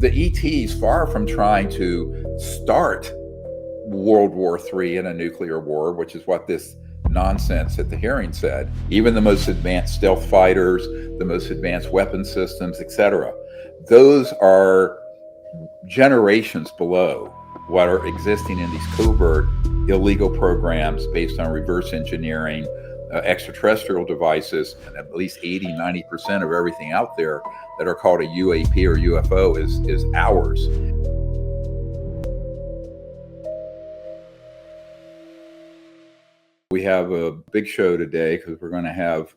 the ETs, far from trying to start World War III in a nuclear war, which is what this nonsense at the hearing said, even the most advanced stealth fighters, the most advanced weapon systems, etc., those are generations below what are existing in these covert illegal programs based on reverse engineering, extraterrestrial devices, and at least 80-90% of everything out there that are called a UAP or UFO is ours. We have a big show today because we're going to have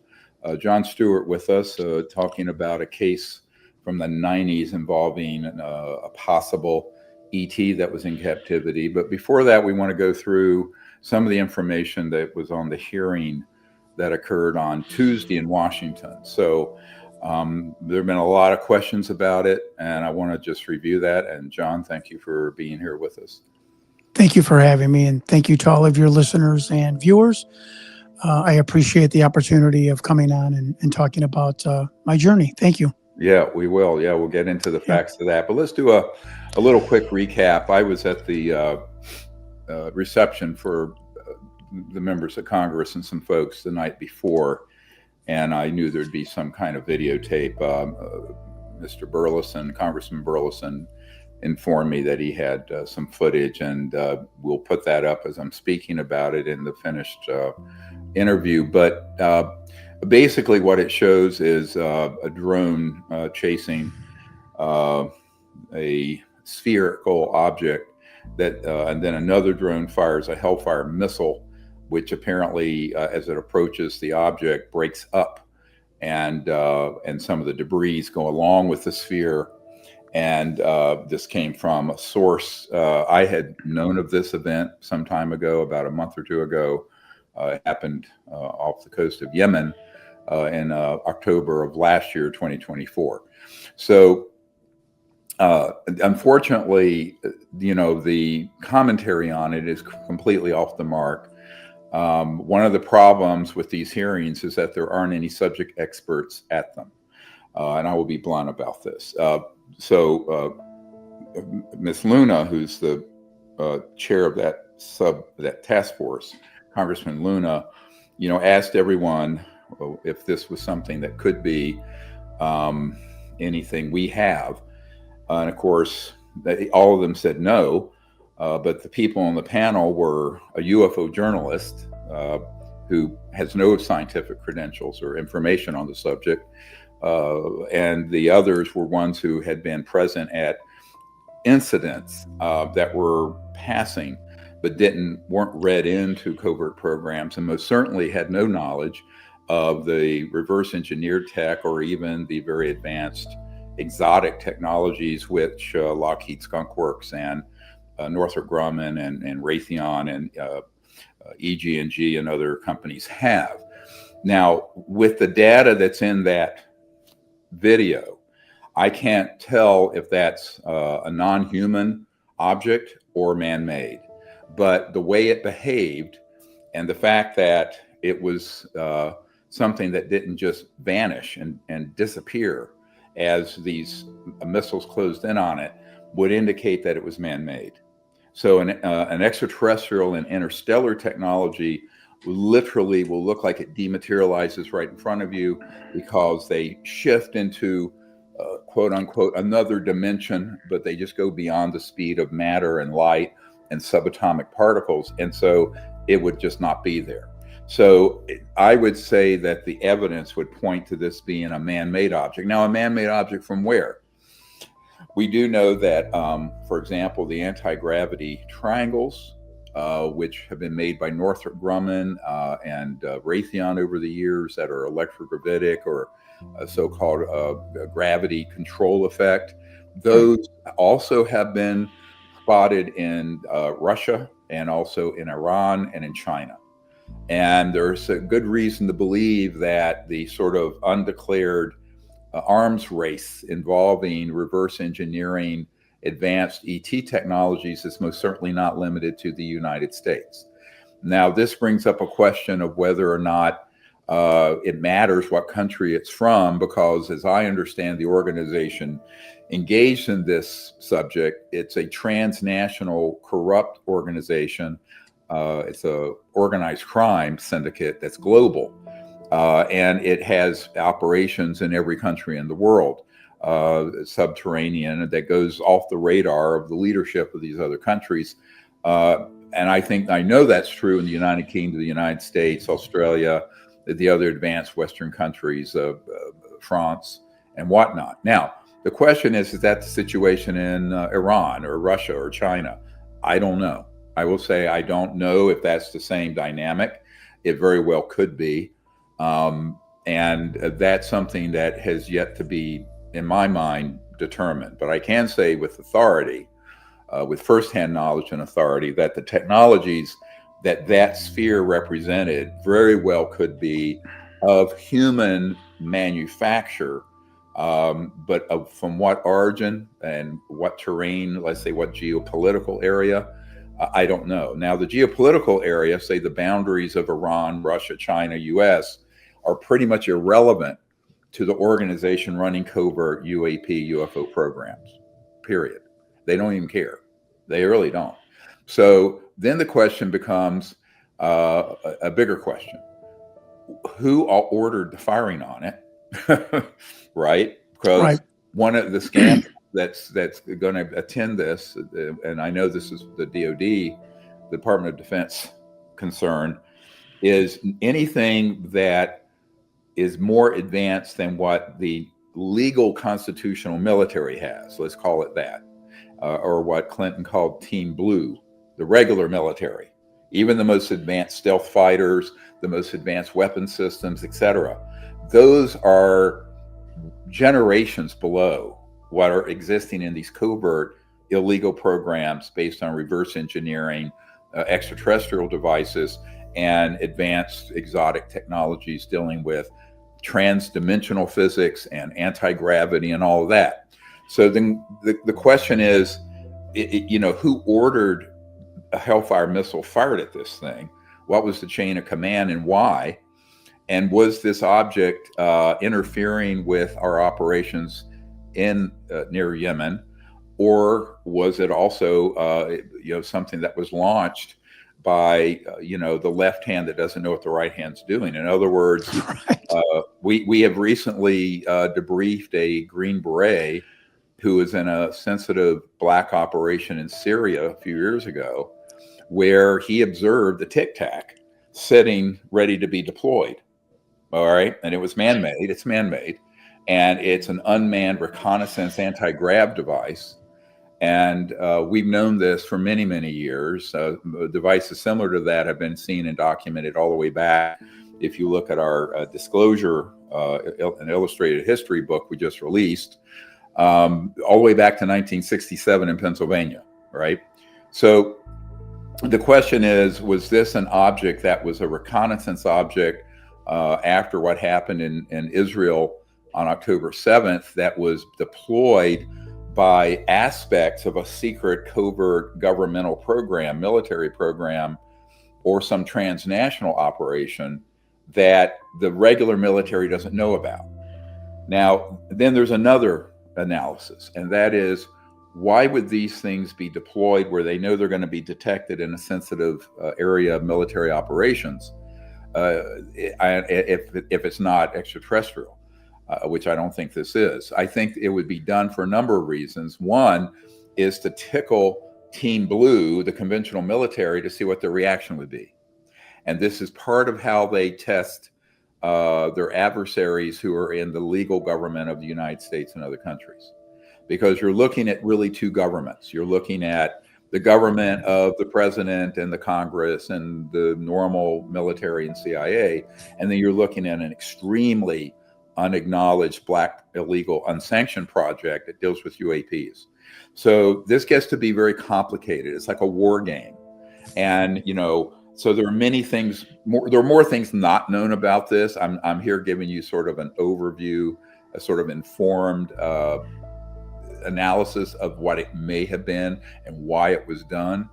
John Stewart with us talking about a case from the 90s involving a possible ET that was in captivity. But before that, we want to go through some of the information that was on the hearing that occurred on Tuesday in Washington. So there have been a lot of questions about it, and I want to just review that. And John, thank you for being here with us. Thank you for having me, and thank you to all of your listeners and viewers. I appreciate the opportunity of coming on and talking about my journey. Thank you. Yeah, we will. Yeah, we'll get into the facts of that. But let's do a little quick recap. I was at the reception for the members of Congress and some folks the night before, and I knew there'd be some kind of videotape. Mr. Burleson, Congressman Burleson, informed me that he had some footage, and we'll put that up as I'm speaking about it in the finished interview. But basically what it shows is a drone chasing a spherical object that, and then another drone fires a Hellfire missile, which apparently, as it approaches the object, breaks up, and some of the debris go along with the sphere. And this came from a source. I had known of this event some time ago, about a month or two ago. It happened off the coast of Yemen in October of last year, 2024. So unfortunately, the commentary on it is completely off the mark. One of the problems with these hearings is that there aren't any subject experts at them. And I will be blunt about this. So Ms. Luna, who's the chair of that task force, Congressman Luna, asked everyone if this was something that could be anything we have. And of course, all of them said no. But the people on the panel were a UFO journalist who has no scientific credentials or information on the subject. And the others were ones who had been present at incidents that were passing, but weren't read into covert programs, and most certainly had no knowledge of the reverse engineered tech or even the very advanced exotic technologies which Lockheed Skunk Works and Northrop Grumman and Raytheon and EG&G and other companies have. Now, with the data that's in that video, I can't tell if that's a non-human object or man-made, but the way it behaved and the fact that it was something that didn't just vanish and disappear as these missiles closed in on it would indicate that it was man-made. So an extraterrestrial and interstellar technology literally will look like it dematerializes right in front of you because they shift into quote unquote another dimension, but they just go beyond the speed of matter and light and subatomic particles. And so it would just not be there. So I would say that the evidence would point to this being a man-made object. Now, a man-made object from where? We do know that, for example, the anti-gravity triangles, which have been made by Northrop Grumman and Raytheon over the years that are electrogravitic or so-called gravity control effect. Those also have been spotted in Russia and also in Iran and in China. And there's a good reason to believe that the sort of undeclared arms race involving reverse engineering advanced ET technologies is most certainly not limited to the United States. Now, this brings up a question of whether or not It matters what country it's from, because as I understand the organization engaged in this subject, it's a transnational corrupt organization. It's a organized crime syndicate that's global. And it has operations in every country in the world, subterranean, that goes off the radar of the leadership of these other countries. And I know that's true in the United Kingdom, the United States, Australia, the other advanced Western countries, France and whatnot. Now, the question is that the situation in Iran or Russia or China? I don't know. I will say I don't know if that's the same dynamic. It very well could be. And that's something that has yet to be, in my mind, determined. But I can say with authority, with firsthand knowledge and authority, that the technologies that sphere represented very well could be of human manufacture, but from what origin and what terrain, let's say what geopolitical area, I don't know. Now, the geopolitical area, say the boundaries of Iran, Russia, China, US, are pretty much irrelevant to the organization running covert UAP, UFO programs, period. They don't even care. They really don't. So then the question becomes a bigger question. Who ordered the firing on it? Right? Because one of the scandals that's going to attend this, and I know this is the DoD, Department of Defense concern, is anything that is more advanced than what the legal constitutional military has, let's call it that, or what Clinton called Team Blue, the regular military, even the most advanced stealth fighters, the most advanced weapon systems, etc. Those are generations below what are existing in these covert illegal programs based on reverse engineering, extraterrestrial devices, and advanced exotic technologies dealing with trans-dimensional physics and anti-gravity and all of that. So then the question is, who ordered a Hellfire missile fired at this thing? What was the chain of command and why? And was this object interfering with our operations in near Yemen, or was it also something that was launched by the left hand that doesn't know what the right hand's doing? In other words, we have recently debriefed a Green Beret who was in a sensitive black operation in Syria a few years ago, where he observed the Tic Tac sitting ready to be deployed. All right. And it was man-made. It's man-made. And it's an unmanned reconnaissance anti-grav device. And we've known this for many, many years. Devices similar to that have been seen and documented all the way back. If you look at our disclosure, an illustrated history book we just released, all the way back to 1967 in Pennsylvania, right? So the question is, was this an object that was a reconnaissance object after what happened in Israel on October 7th that was deployed by aspects of a secret covert governmental program, military program, or some transnational operation that the regular military doesn't know about? Now, then there's another analysis, and that is, why would these things be deployed where they know they're going to be detected in a sensitive area of military operations if it's not extraterrestrial, which I don't think this is? I think it would be done for a number of reasons. One is to tickle Team Blue, the conventional military, to see what their reaction would be. And this is part of how they test their adversaries who are in the legal government of the United States and other countries. Because you're looking at really two governments. You're looking at the government of the president and the Congress and the normal military and CIA, and then you're looking at an extremely unacknowledged, black, illegal, unsanctioned project that deals with UAPs. So this gets to be very complicated. It's like a war game. And, so there are many things, there are more things not known about this. I'm here giving you sort of an overview, a sort of informed analysis of what it may have been and why it was done.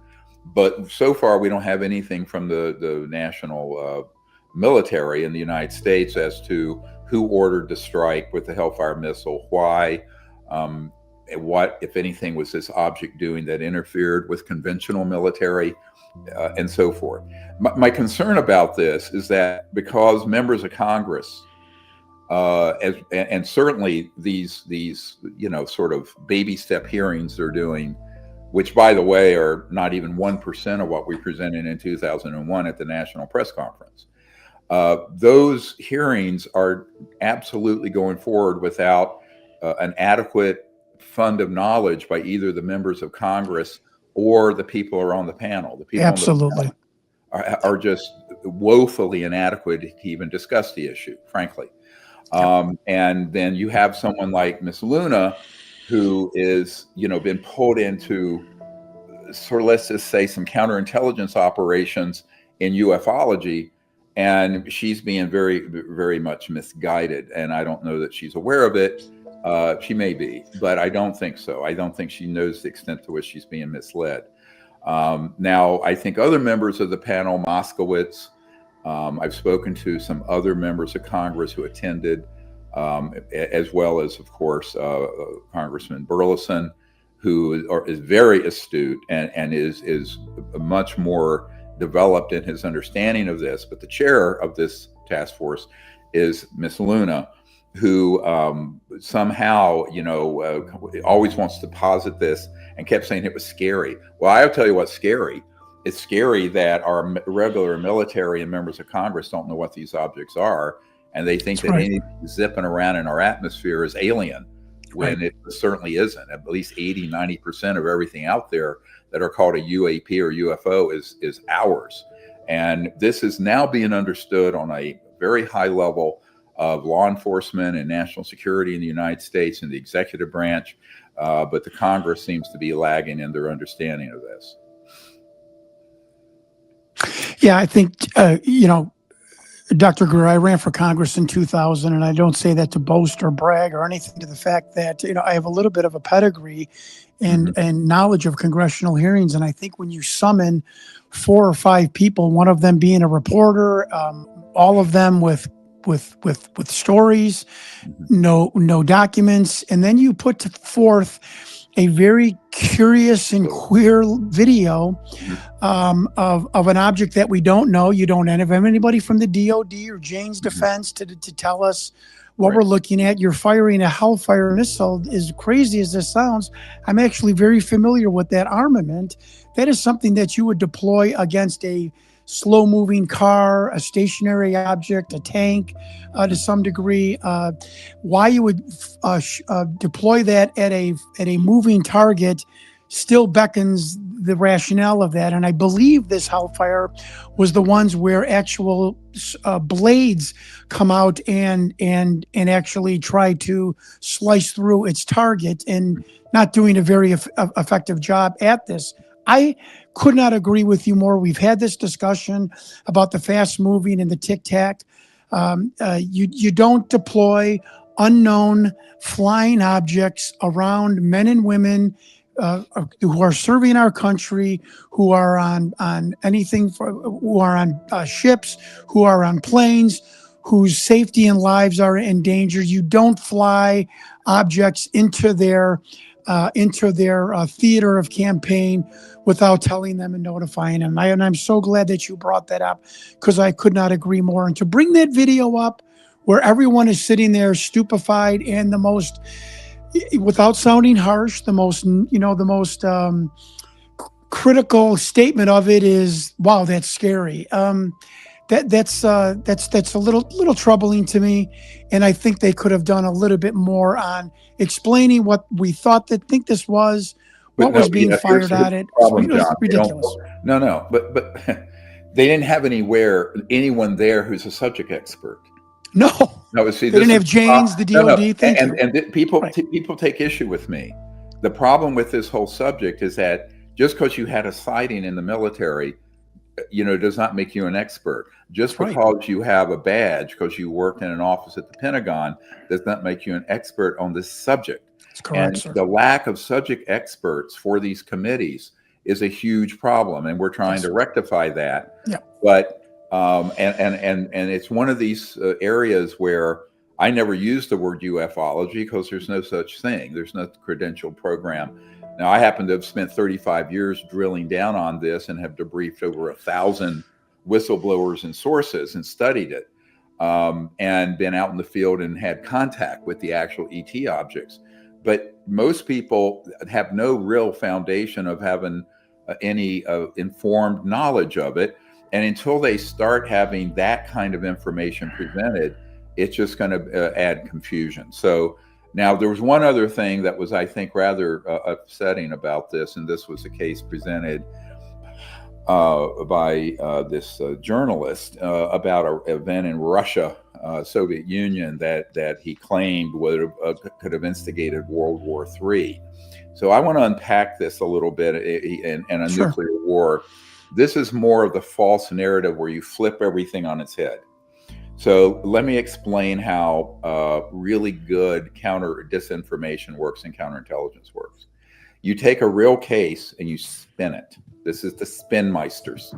But so far, we don't have anything from the national military in the United States as to who ordered the strike with the Hellfire missile, why, what, if anything, was this object doing that interfered with conventional military, and so forth. My concern about this is that because members of Congress, and certainly these sort of baby step hearings they're doing, which, by the way, are not even 1% of what we presented in 2001 at the National Press Conference. Those hearings are absolutely going forward without an adequate fund of knowledge by either the members of Congress or the people who are on the panel. The people Absolutely. on the panel are just woefully inadequate to even discuss the issue, frankly. And then you have someone like Miss Luna, who is, been pulled into sort of, let's just say, some counterintelligence operations in ufology, and she's being very, very much misguided. And I don't know that she's aware of it. She may be, but I don't think so. I don't think she knows the extent to which she's being misled. Now, I think other members of the panel, Moskowitz, I've spoken to some other members of Congress who attended, as well as, of course, Congressman Burleson, who is very astute and is much more developed in his understanding of this. But the chair of this task force is Miss Luna, who somehow, always wants to posit this and kept saying it was scary. Well, I'll tell you what's scary. It's scary that our regular military and members of Congress don't know what these objects are, and they think that anything zipping around in our atmosphere is alien, when it certainly isn't. At least 80-90% of everything out there that are called a UAP or UFO is ours. And this is now being understood on a very high level of law enforcement and national security in the United States and the executive branch, but the Congress seems to be lagging in their understanding of this. Yeah, I think, Dr. Greer, I ran for Congress in 2000, and I don't say that to boast or brag or anything, to the fact that, I have a little bit of a pedigree and knowledge of congressional hearings. And I think when you summon 4 or 5 people, one of them being a reporter, all of them with stories, no documents, and then you put forth a very curious and queer video of an object that we don't know. You don't have anybody from the DOD or Jane's Defense to tell us what we're looking at. You're firing a Hellfire missile. As crazy as this sounds, I'm actually very familiar with that armament. That is something that you would deploy against a slow-moving car, a stationary object, a tank, to some degree. Why you would deploy that at a moving target still beckons the rationale of that. And I believe this Hellfire was the ones where actual blades come out and actually try to slice through its target, and not doing a very effective job at this. I could not agree with you more. We've had this discussion about the fast moving and the tic-tac. You don't deploy unknown flying objects around men and women who are serving our country, who are on who are on ships, who are on planes, whose safety and lives are in danger. You don't fly objects into their theater of campaign without telling them and notifying them. And I'm so glad that you brought that up, because I could not agree more. And to bring that video up where everyone is sitting there stupefied, and the most, without sounding harsh, the most critical statement of it is, "Wow, that's scary." That's a little troubling to me, and I think they could have done a little bit more on explaining what we thought this was, what was being fired at it. Problem, it was John, ridiculous. But they didn't have anyone there who's a subject expert. No, See, they didn't have Jane's, the DOD. And people take issue with me. The problem with this whole subject is that just because you had a sighting in the military, does not make you an expert. Just because you have a badge, because you worked in an office at the Pentagon, does not make you an expert on this subject. That's correct, and sir. The lack of subject experts for these committees is a huge problem, and we're trying to rectify that. Yeah. But And it's one of these areas where I never use the word ufology because there's no such thing. There's no credentialed program. Now, I happen to have spent 35 years drilling down on this and have debriefed over 1,000 whistleblowers and sources and studied it, and been out in the field and had contact with the actual ET objects. But most people have no real foundation of having any informed knowledge of it. And until they start having that kind of information presented, it's just going to add confusion. So now there was one other thing that was, I think, rather upsetting about this, and this was a case presented by this journalist about an event in Russia, Soviet Union, that he claimed could have instigated World War III. So I want to unpack this a little bit and a Sure. nuclear war. This is more of the false narrative where you flip everything on its head. So let me explain how really good counter disinformation works and counterintelligence works. You take a real case and you spin it. This is the spinmeisters.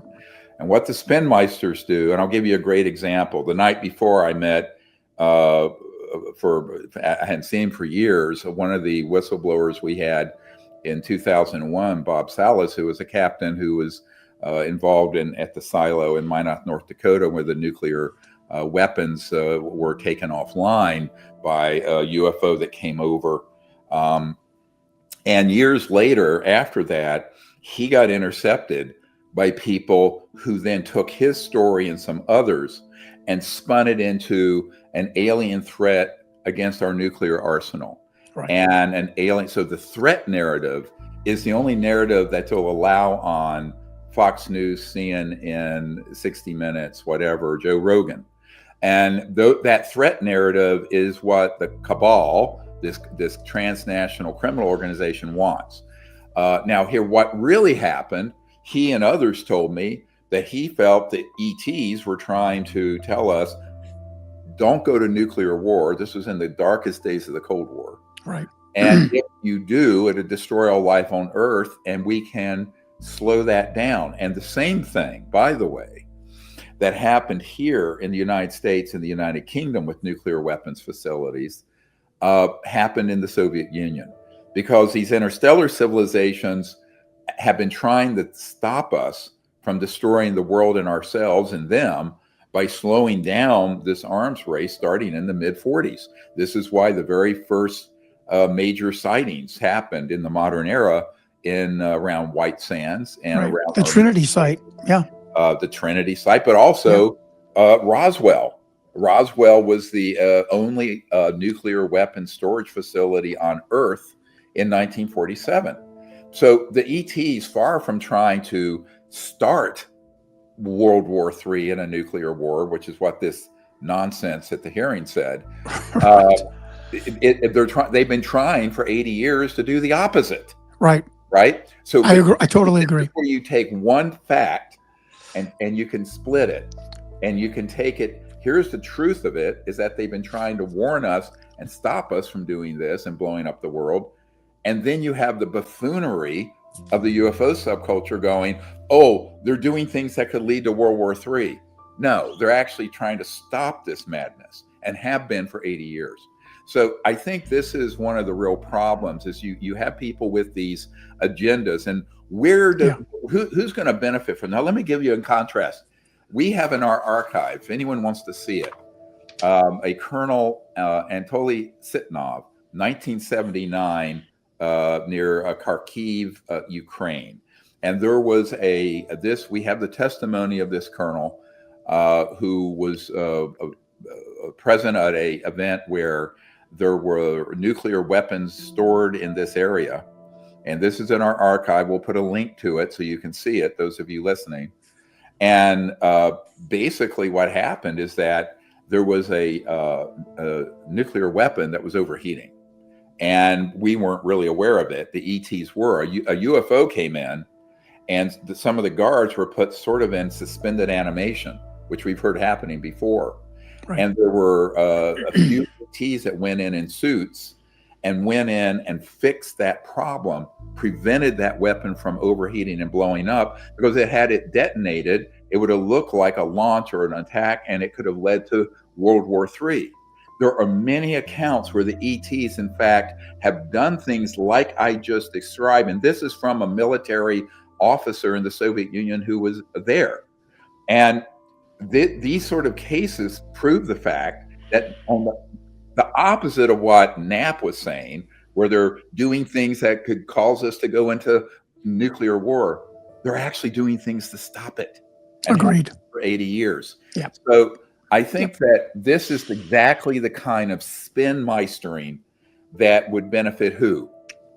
And what the spinmeisters do, and I'll give you a great example. The night before I met, I hadn't seen him for years, one of the whistleblowers we had in 2001, Bob Salas, who was a captain who was involved at the silo in Minot, North Dakota, where the nuclear weapons were taken offline by a UFO that came over. And years later, after that, he got intercepted by people who then took his story and some others and spun it into an alien threat against our nuclear arsenal. Right. And an alien. So the threat narrative is the only narrative that will allow on Fox News, CNN, 60 Minutes, whatever, Joe Rogan. And that threat narrative is what the cabal, this transnational criminal organization, wants. Now, here, what really happened, he and others told me that he felt that ETs were trying to tell us, don't go to nuclear war. This was in the darkest days of the Cold War. Right. And if you do, it'll destroy all life on Earth, and we can slow that down. And the same thing, by the way, that happened here in the United States and the United Kingdom with nuclear weapons facilities happened in the Soviet Union, because these interstellar civilizations have been trying to stop us from destroying the world and ourselves and them by slowing down this arms race starting in the mid-40s. This is why the very first major sightings happened in the modern era in around White Sands and Right. around The Trinity site. Yeah. The Trinity site, but also Roswell. Roswell was the only nuclear weapon storage facility on Earth in 1947. So the ETs, far from trying to start World War III in a nuclear war, which is what this nonsense at the hearing said, they've been trying for 80 years to do the opposite. Right. Right. So I agree. I totally agree. Where you take one fact and you can split it, and you can take it. Here's the truth of it, is that they've been trying to warn us and stop us from doing this and blowing up the world. And then you have the buffoonery of the UFO subculture going, oh, they're doing things that could lead to World War III. No, they're actually trying to stop this madness and have been for 80 years. So I think this is one of the real problems, is you have people with these agendas, and who's going to benefit from that? Now, let me give you a contrast. We have in our archive, if anyone wants to see it, a Colonel Anatoly Sitnov, 1979, near Kharkiv, Ukraine. And there was we have the testimony of this colonel who was present at a event where there were nuclear weapons stored in this area. And this is in our archive. We'll put a link to it so you can see it, those of you listening. And basically what happened is that there was a nuclear weapon that was overheating. And we weren't really aware of it. The ETs were. A UFO came in, and some of the guards were put sort of in suspended animation, which we've heard happening before. Right. And there were a few ETs that went in suits and went in and fixed that problem, prevented that weapon from overheating and blowing up, because had it detonated, it would have looked like a launch or an attack, and it could have led to World War III. There are many accounts where the ETs, in fact, have done things like I just described. And this is from a military officer in the Soviet Union who was there. And these sort of cases prove the fact that on the opposite of what Knapp was saying, where they're doing things that could cause us to go into nuclear war, they're actually doing things to stop it. And agreed. For 80 years. Yeah. So I think that this is exactly the kind of spin meistering that would benefit who?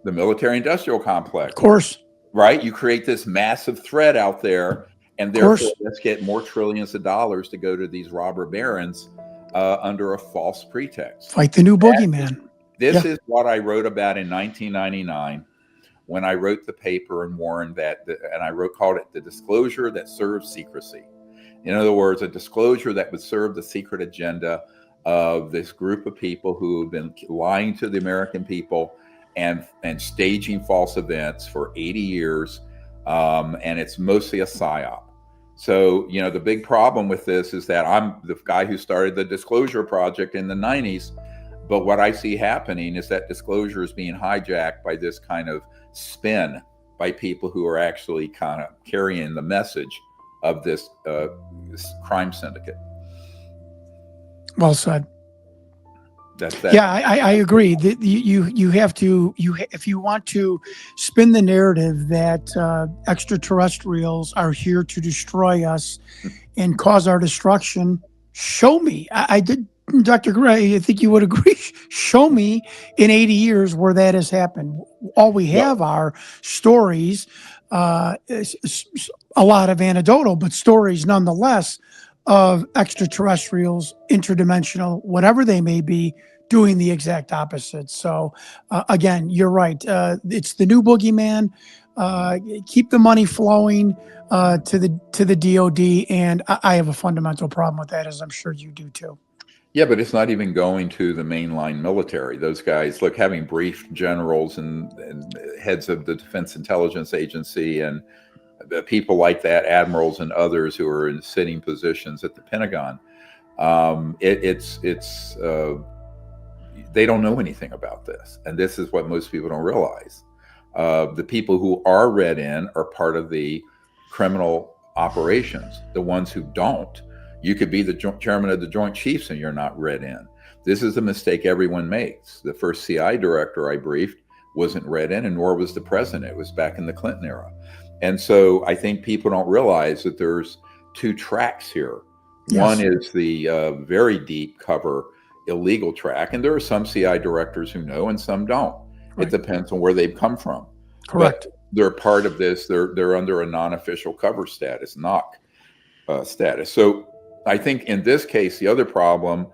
The military-industrial complex. Of course. Right? You create this massive threat out there, and therefore let's get more trillions of dollars to go to these robber barons under a false pretext. Fight the new boogeyman. This is what I wrote about in 1999 when I wrote the paper and warned that, and I called it the disclosure that serves secrecy. In other words, a disclosure that would serve the secret agenda of this group of people who have been lying to the American people and staging false events for 80 years. And it's mostly a psyop. So, the big problem with this is that I'm the guy who started the Disclosure Project in the 90s. But what I see happening is that disclosure is being hijacked by this kind of spin by people who are actually kind of carrying the message of this crime syndicate. Well said. That's that. Yeah, I agree. You have to, if you want to spin the narrative that extraterrestrials are here to destroy us and cause our destruction, show me. I did, Dr. Gray, I think you would agree. Show me in 80 years where that has happened. All we have are stories, a lot of anecdotal, but stories nonetheless of extraterrestrials, interdimensional, whatever they may be, doing the exact opposite. So again, you're right. It's the new boogeyman. Keep the money flowing to the DOD, and I have a fundamental problem with that, as I'm sure you do too. Yeah, but it's not even going to the mainline military. Those guys, look, having briefed generals and heads of the Defense Intelligence Agency and people like that, admirals and others who are in sitting positions at the Pentagon, they don't know anything about this. And this is what most people don't realize. The people who are read in are part of the criminal operations. The ones who don't, you could be the chairman of the Joint Chiefs and you're not read in. This is a mistake everyone makes. The first CI director I briefed wasn't read in, and nor was the president. It was back in the Clinton era. And so I think people don't realize that there's two tracks here. Yes. One is the very deep cover illegal track, and there are some CI directors who know and some don't. Right. It depends on where they've come from. Correct. But they're part of this. They're under a non-official cover status, NOC status. So I think in this case, the other problem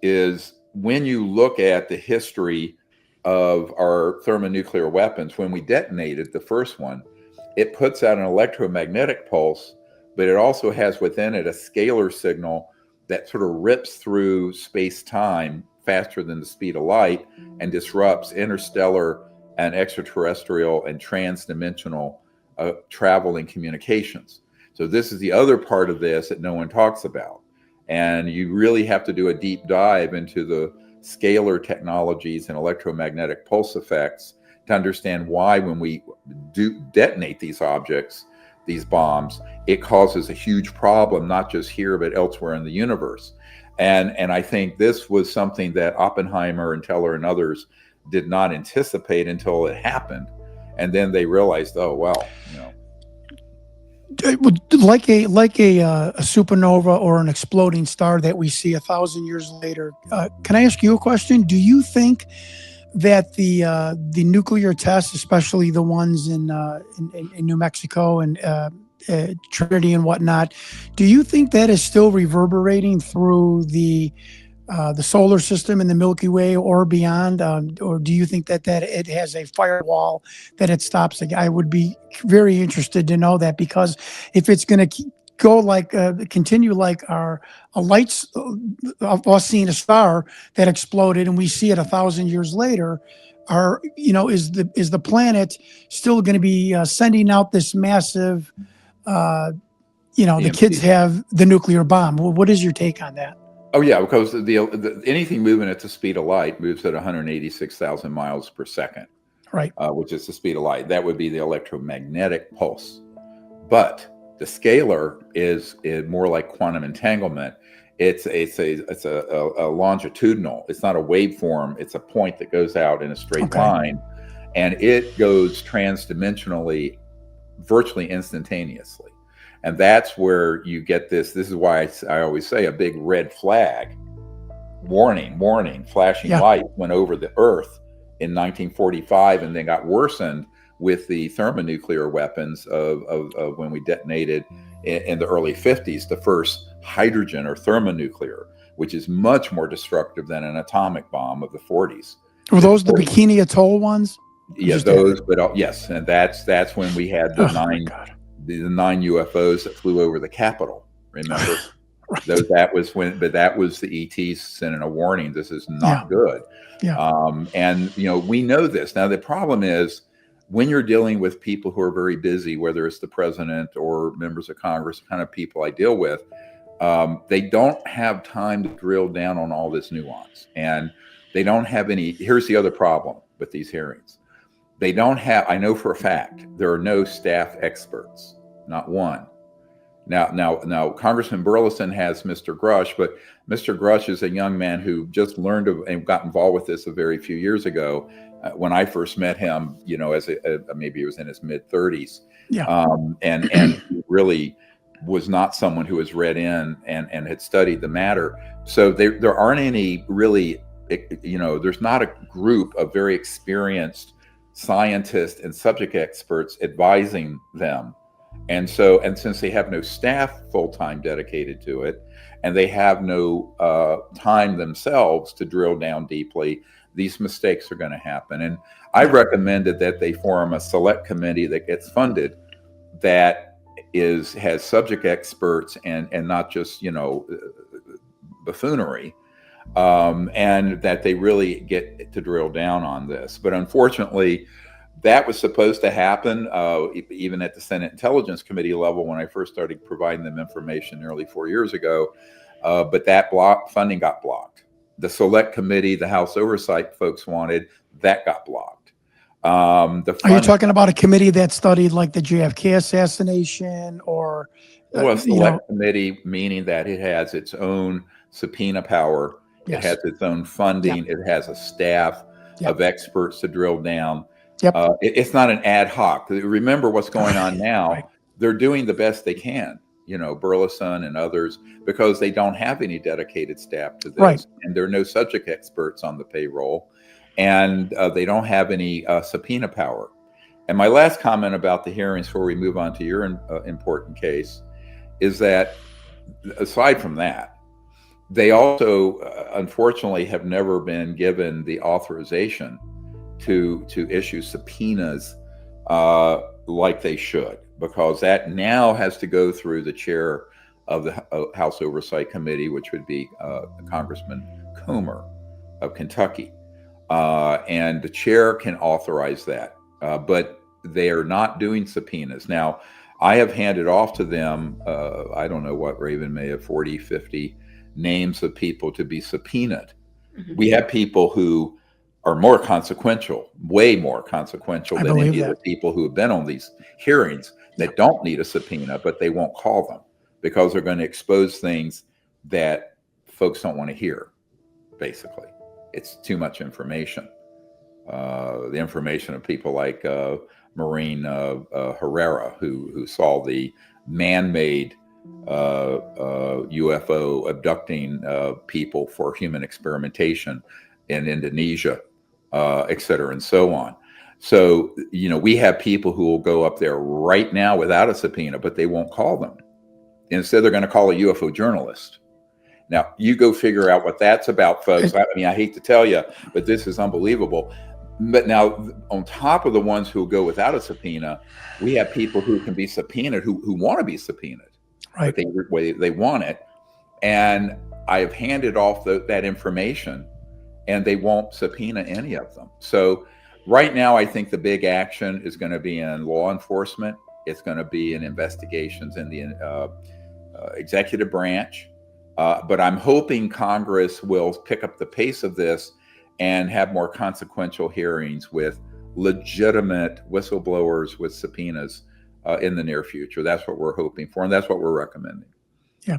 is when you look at the history of our thermonuclear weapons, when we detonated the first one, it puts out an electromagnetic pulse, but it also has within it a scalar signal that sort of rips through space-time faster than the speed of light and disrupts interstellar and extraterrestrial and transdimensional travel and communications. So this is the other part of this that no one talks about. And you really have to do a deep dive into the scalar technologies and electromagnetic pulse effects to understand why when we do detonate these objects, these bombs, it causes a huge problem, not just here, but elsewhere in the universe. And I think this was something that Oppenheimer and Teller and others did not anticipate until it happened. And then they realized, oh, well, like a supernova or an exploding star that we see 1,000 years later. Can I ask you a question? Do you think that the nuclear tests, especially the ones in New Mexico and Trinity and whatnot, do you think that is still reverberating through the solar system and the Milky Way or beyond, or do you think that it has a firewall that it stops? I would be very interested to know that, because if it's going to go like continue like a lights of us seeing a star that exploded and we see it 1,000 years later, is the planet still going to be sending out this massive the kids have the nuclear bomb. Well, what is your take on that? Oh yeah, because anything moving at the speed of light moves at 186,000 miles per second, Right. Which is the speed of light. That would be the electromagnetic pulse. But the scalar is more like quantum entanglement. It's a longitudinal. It's not a waveform. It's a point that goes out in a straight line, and it goes transdimensionally, virtually instantaneously. And that's where you get this. This is why I always say a big red flag, warning, flashing light went over the Earth in 1945, and then got worsened with the thermonuclear weapons of when we detonated in the early 50s, the first hydrogen or thermonuclear, which is much more destructive than an atomic bomb of the 40s. Were those the Bikini Atoll ones? Yeah, those, but yes, and that's when we had the nine UFOs that flew over the Capitol. Remember, Right. that was the ETs sending a warning. This is not good. Yeah. And we know this. Now the problem is when you're dealing with people who are very busy, whether it's the president or members of Congress, the kind of people I deal with, they don't have time to drill down on all this nuance, and they don't have any. Here's the other problem with these hearings. They don't have, I know for a fact, there are no staff experts, not one. Now, Congressman Burleson has Mr. Grush, but Mr. Grush is a young man who just learned and got involved with this a very few years ago. When I first met him, as maybe he was in his mid 30s, and he really was not someone who was read in and had studied the matter. So there aren't any really, there's not a group of very experienced scientists and subject experts advising them. And since they have no staff full-time dedicated to it, and they have no time themselves to drill down deeply, these mistakes are going to happen. And I recommended that they form a select committee that gets funded, that has subject experts and not just buffoonery, and that they really get to drill down on this. But unfortunately, that was supposed to happen even at the Senate Intelligence Committee level when I first started providing them information nearly 4 years ago. But that funding got blocked. The Select Committee, the House Oversight folks wanted, that got blocked. Are you talking about a committee that studied like the JFK assassination or? Well, Select Committee, meaning that it has its own subpoena power. Yes. It has its own funding. It has a staff of experts to drill down. It's not an ad hoc. Remember what's going on now. Right. They're doing the best they can, Burleson and others, because they don't have any dedicated staff to this. Right. And there are no subject experts on the payroll, and they don't have any subpoena power. And my last comment about the hearings before we move on to your important case is that, aside from that, they also, unfortunately, have never been given the authorization to issue subpoenas like they should, because that now has to go through the chair of the House Oversight Committee, which would be Congressman Comer of Kentucky. And the chair can authorize that, but they are not doing subpoenas. Now, I have handed off to them, I don't know what, Raven may have 40, 50 names of people to be subpoenaed. Mm-hmm. We have people who are more consequential, way more consequential than any of the people who have been on these hearings that don't need a subpoena, but they won't call them because they're going to expose things that folks don't want to hear, basically. It's too much information. The information of people like Maureen Herrera, who saw the man-made UFO abducting people for human experimentation in Indonesia, et cetera, and so on. So, we have people who will go up there right now without a subpoena, but they won't call them. Instead, they're going to call a UFO journalist. Now, you go figure out what that's about, folks. I mean, I hate to tell you, but this is unbelievable. But now, on top of the ones who go without a subpoena, we have people who can be subpoenaed, who want to be subpoenaed. Right. But they want it. And I have handed off that information, and they won't subpoena any of them. So right now, I think the big action is going to be in law enforcement It's going to be in investigations in the executive branch. But I'm hoping Congress will pick up the pace of this and have more consequential hearings with legitimate whistleblowers with subpoenas in the near future. That's what we're hoping for, and that's what we're recommending. Yeah.